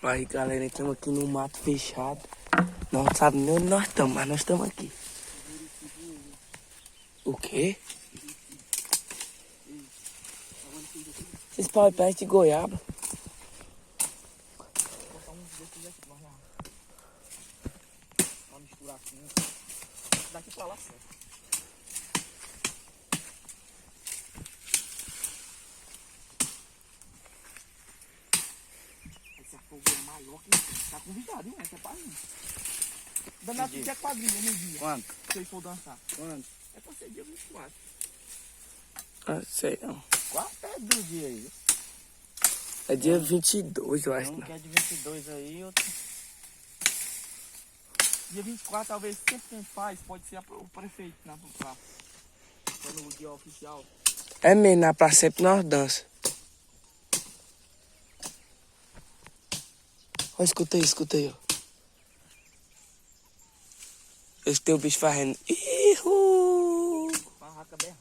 Aí, galera, estamos aqui no mato fechado. Nós não sabemos nem onde nós estamos, mas nós estamos aqui. O quê? Esses pau é perto de goiaba. Pra misturar aqui, né? Daqui pra lá, certo. Esse afogo é maior que isso. Tá convidado, hein? Esse é pra mim. Danado que é quadrilha no dia. Quando? Se vocês for dançar. Quando? É pra ser dia 24. Ah, sei não. Qual é do dia aí? É dia 22, eu acho. Um Não. que é de 22 aí, outro... Dia 24, talvez sempre quem faz pode ser o prefeito na praça. É no dia oficial. É mesmo, na praça sempre nós dança. Ó, escuta aí, ó. Esse teu bicho fazendo. Ihu! Barraca berrando.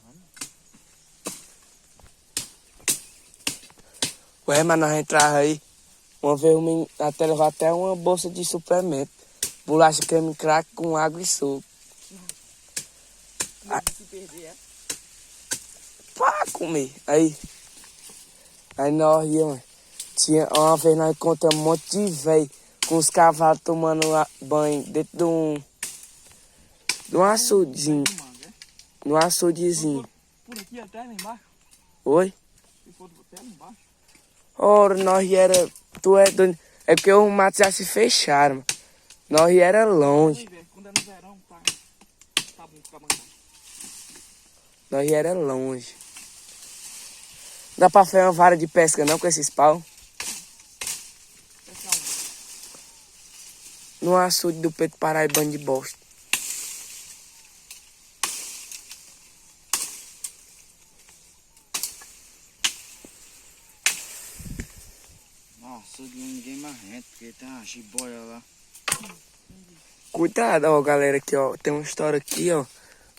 Ué, mas nós entrava aí. Uma vez o menino até levou até uma bolsa de suplemento. Bolacha creme crack com água e suco. Se perder, é. Pra comer. Aí nós íamos. Tinha, uma vez nós encontramos um monte de véi com os cavalos tomando banho dentro de um açudezinho. Num açudezinho. Por aqui até lá embaixo. Oi? Se for até lá embaixo. Ora, nós era. Tu é doido. É porque os matos já se fecharam, mano. Nós era longe. Aí, velho, quando é no verão, tá bom ficar bancado. Nós era longe. Não dá pra fazer uma vara de pesca não com esses pau. Pessoal, No açude do Pedro Paraibano de bosta. Nossa, ninguém mais renta, porque tem uma jiboia lá. Cuidado, ó, galera, aqui, ó. Tem uma história aqui, ó.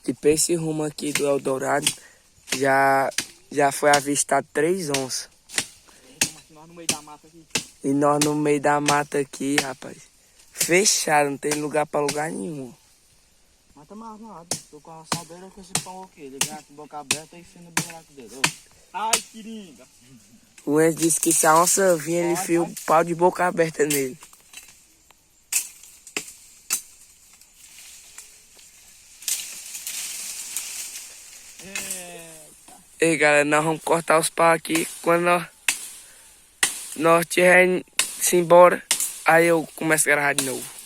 Que pra esse rumo aqui do Eldorado já foi avistado 3 onças. nós no meio da mata aqui. E nós no meio da mata aqui, rapaz. Fechado, não tem lugar pra lugar nenhum. Mas tá mais nada. Tô com a assadeira com esse pau aqui. Ele ganha com a boca aberta e enfia no buraco dele. Ó. Ai, queringa. O Enzo disse que se a onça vinha, ele enfia o pau de boca aberta nele. Ei, galera, nós vamos cortar os pau aqui. Quando nós tivermos se embora, aí eu começo a gravar de novo.